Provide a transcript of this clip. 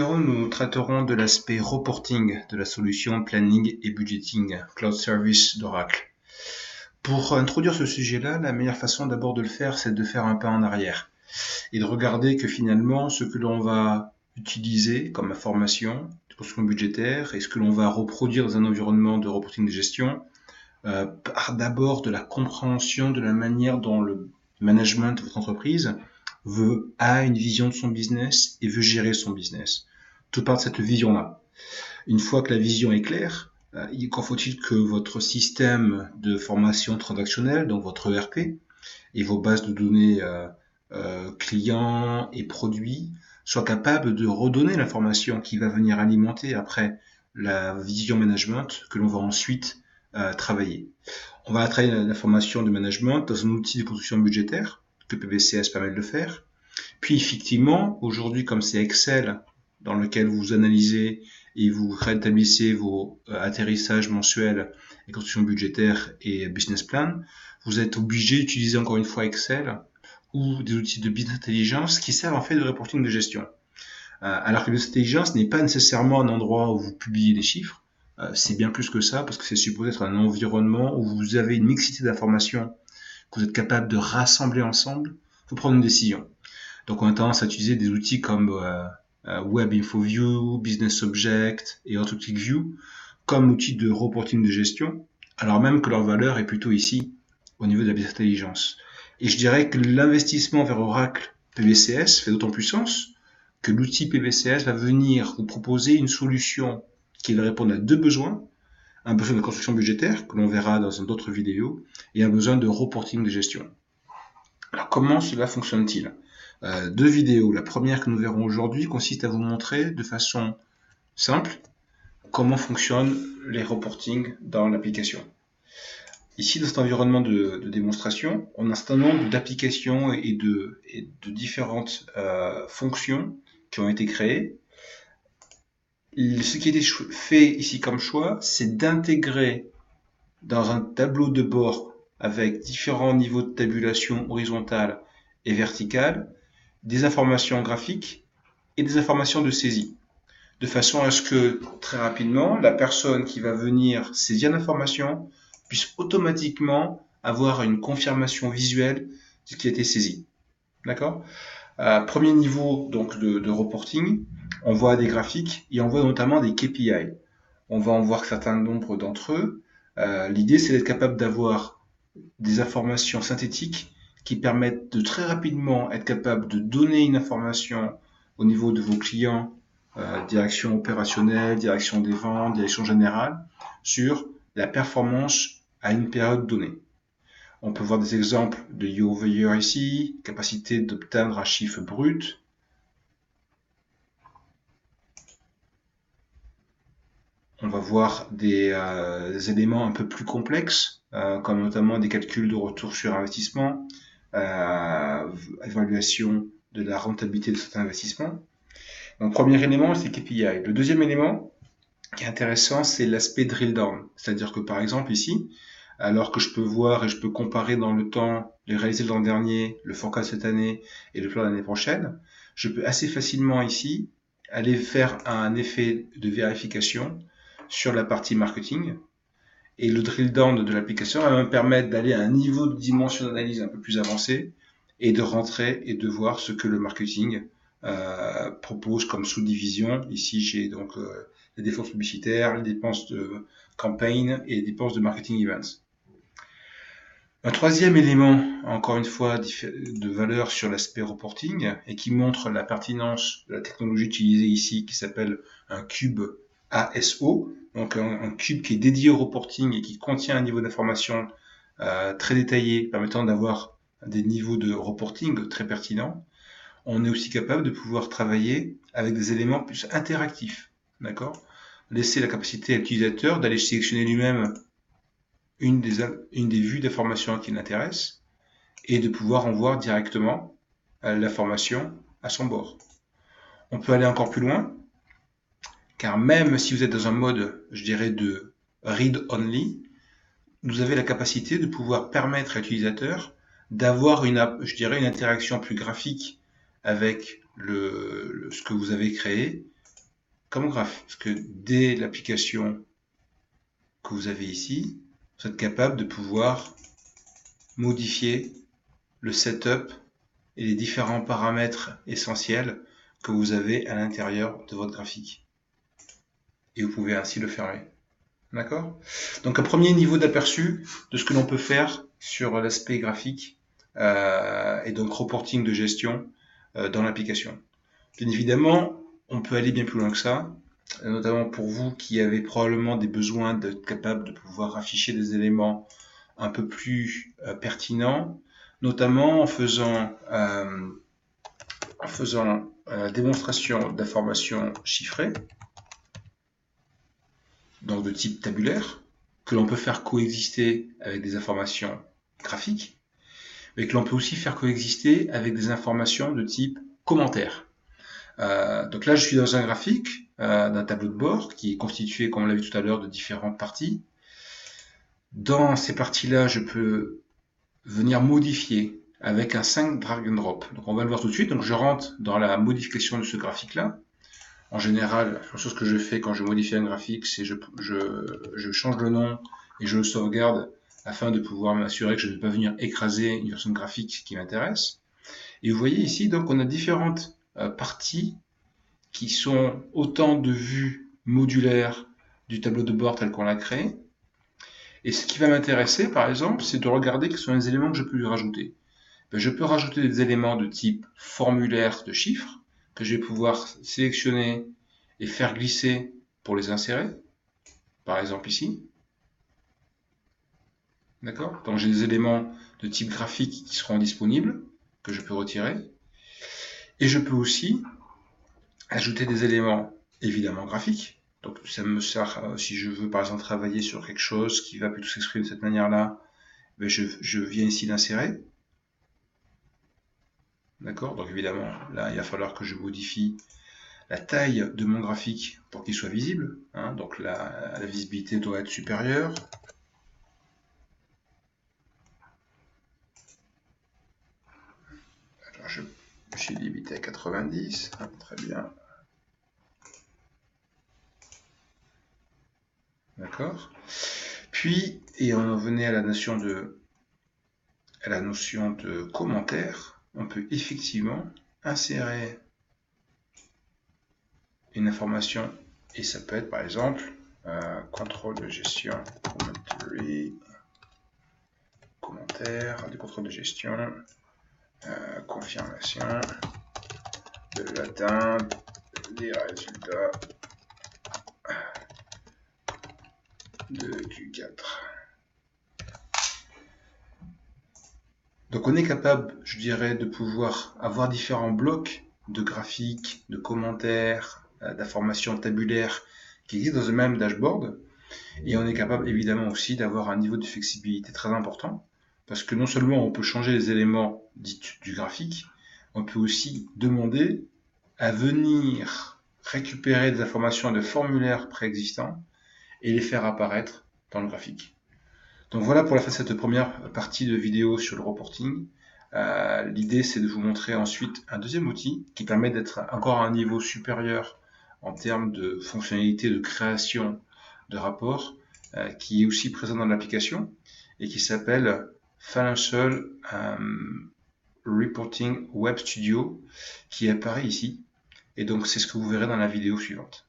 Nous traiterons de l'aspect reporting de la solution Planning et Budgeting Cloud Service d'Oracle. Pour introduire ce sujet-là, la meilleure façon d'abord de le faire, c'est de faire un pas en arrière et de regarder que finalement, ce que l'on va utiliser comme information, de construction budgétaire, et ce que l'on va reproduire dans un environnement de reporting de gestion, part d'abord de la compréhension de la manière dont le management de votre entreprise a une vision de son business et veut gérer son business. Tout part de cette vision-là. Une fois que la vision est claire, encore faut-il que votre système de formation transactionnelle, donc votre ERP, et vos bases de données clients et produits soient capables de redonner l'information qui va venir alimenter après la vision management que l'on va ensuite travailler. On va travailler l'information de management dans un outil de construction budgétaire que PBCS permet de le faire. Puis effectivement, aujourd'hui, comme c'est Excel dans lequel vous analysez et vous rétablissez vos atterrissages mensuels et construction budgétaire et business plan, vous êtes obligé d'utiliser encore une fois Excel ou des outils de business intelligence qui servent en fait de reporting de gestion. Alors que business intelligence n'est pas nécessairement un endroit où vous publiez des chiffres, c'est bien plus que ça parce que c'est supposé être un environnement où vous avez une mixité d'informations que vous êtes capable de rassembler ensemble pour prendre une décision. Donc on a tendance à utiliser des outils comme Web InfoView, Business Object et Autoclick View comme outils de reporting de gestion, alors même que leur valeur est plutôt ici au niveau de la business intelligence. Et je dirais que l'investissement vers Oracle PBCS fait d'autant plus sens que l'outil PBCS va venir vous proposer une solution qui va répondre à deux besoins. Un besoin de construction budgétaire, que l'on verra dans d'autres vidéos, et un besoin de reporting de gestion. Alors comment cela fonctionne-t-il ? Deux vidéos. La première que nous verrons aujourd'hui consiste à vous montrer de façon simple comment fonctionnent les reportings dans l'application. Ici, dans cet environnement de démonstration, on a un certain nombre d'applications et de différentes fonctions qui ont été créées. Ce qui a été fait ici comme choix, c'est d'intégrer dans un tableau de bord avec différents niveaux de tabulation horizontale et verticale, des informations graphiques et des informations de saisie. De façon à ce que, très rapidement, la personne qui va venir saisir l'information puisse automatiquement avoir une confirmation visuelle de ce qui a été saisi. D'accord ? Premier niveau donc de reporting, on voit des graphiques et on voit notamment des KPI. On va en voir un certain nombre d'entre eux. L'idée, c'est d'être capable d'avoir des informations synthétiques qui permettent de très rapidement être capable de donner une information au niveau de vos clients, direction opérationnelle, direction des ventes, direction générale, sur la performance à une période donnée. On peut voir des exemples de year over year ici, capacité d'obtenir un chiffre brut. On va voir des éléments un peu plus complexes, comme notamment des calculs de retour sur investissement, évaluation de la rentabilité de certains investissements. Donc, premier élément, c'est KPI. Le deuxième élément qui est intéressant, c'est l'aspect drill down. C'est-à-dire que, par exemple, ici, alors que je peux voir et je peux comparer dans le temps les réalités de l'an dernier, le forecast cette année et le plan de l'année prochaine, je peux assez facilement ici aller faire un effet de vérification sur la partie marketing. Et le drill down de l'application va me permettre d'aller à un niveau de dimension d'analyse un peu plus avancé et de rentrer et de voir ce que le marketing propose comme sous-division. Ici, j'ai donc les dépenses publicitaires, les dépenses de campaign et les dépenses de marketing events. Un troisième élément, encore une fois, de valeur sur l'aspect reporting et qui montre la pertinence de la technologie utilisée ici qui s'appelle un cube ASO, donc un cube qui est dédié au reporting et qui contient un niveau d'information très détaillé permettant d'avoir des niveaux de reporting très pertinents. On est aussi capable de pouvoir travailler avec des éléments plus interactifs, d'accord ? Laisser la capacité à l'utilisateur d'aller sélectionner lui-même une des vues d'information qui l'intéresse et de pouvoir en voir directement l'information à son bord. On peut aller encore plus loin, car même si vous êtes dans un mode, je dirais, de read only, vous avez la capacité de pouvoir permettre à l'utilisateur d'avoir une interaction plus graphique avec ce que vous avez créé parce que dès l'application que vous avez ici, vous êtes capable de pouvoir modifier le setup et les différents paramètres essentiels que vous avez à l'intérieur de votre graphique. Et vous pouvez ainsi le fermer. D'accord? Donc un premier niveau d'aperçu de ce que l'on peut faire sur l'aspect graphique et donc reporting de gestion dans l'application. Bien évidemment, on peut aller bien plus loin que ça, notamment pour vous qui avez probablement des besoins d'être capable de pouvoir afficher des éléments un peu plus pertinents, notamment en faisant la démonstration d'informations chiffrées, donc de type tabulaire, que l'on peut faire coexister avec des informations graphiques, mais que l'on peut aussi faire coexister avec des informations de type commentaire. Donc là, je suis dans un graphique d'un tableau de bord qui est constitué, comme on l'a vu tout à l'heure, de différentes parties. Dans ces parties-là, je peux venir modifier avec un 5 drag and drop. Donc on va le voir tout de suite. Donc je rentre dans la modification de ce graphique-là. En général, la chose que je fais quand je modifie un graphique, c'est je change le nom et je le sauvegarde afin de pouvoir m'assurer que je ne vais pas venir écraser une version graphique qui m'intéresse. Et vous voyez ici, donc on a différentes parties qui sont autant de vues modulaires du tableau de bord tel qu'on l'a créé. Et ce qui va m'intéresser, par exemple, c'est de regarder quels sont les éléments que je peux lui rajouter. Je peux rajouter des éléments de type formulaire de chiffres que je vais pouvoir sélectionner et faire glisser pour les insérer. Par exemple ici. D'accord? Donc j'ai des éléments de type graphique qui seront disponibles, que je peux retirer. Et je peux aussi ajouter des éléments évidemment graphiques. Donc ça me sert, si je veux par exemple travailler sur quelque chose qui va plutôt s'exprimer de cette manière-là, je viens ici l'insérer. D'accord? Donc évidemment, là, il va falloir que je modifie la taille de mon graphique pour qu'il soit visible. Hein. Donc la visibilité doit être supérieure. Alors je suis limité à 90. Ah, très bien. D'accord? Puis, et on venait à la notion de commentaire, on peut effectivement insérer une information et ça peut être par exemple contrôle de gestion, commentaire, du contrôle de gestion, confirmation de l'atteinte des résultats de Q4. Donc on est capable, je dirais, de pouvoir avoir différents blocs de graphiques, de commentaires, d'informations tabulaires qui existent dans le même dashboard. Et on est capable évidemment aussi d'avoir un niveau de flexibilité très important, parce que non seulement on peut changer les éléments dits du graphique, on peut aussi demander à venir récupérer des informations de formulaires préexistants et les faire apparaître dans le graphique. Donc voilà pour cette première partie de vidéo sur le reporting. L'idée c'est de vous montrer ensuite un deuxième outil qui permet d'être encore à un niveau supérieur en termes de fonctionnalité de création de rapports, qui est aussi présent dans l'application et qui s'appelle Financial Reporting Web Studio, qui apparaît ici. Et donc c'est ce que vous verrez dans la vidéo suivante.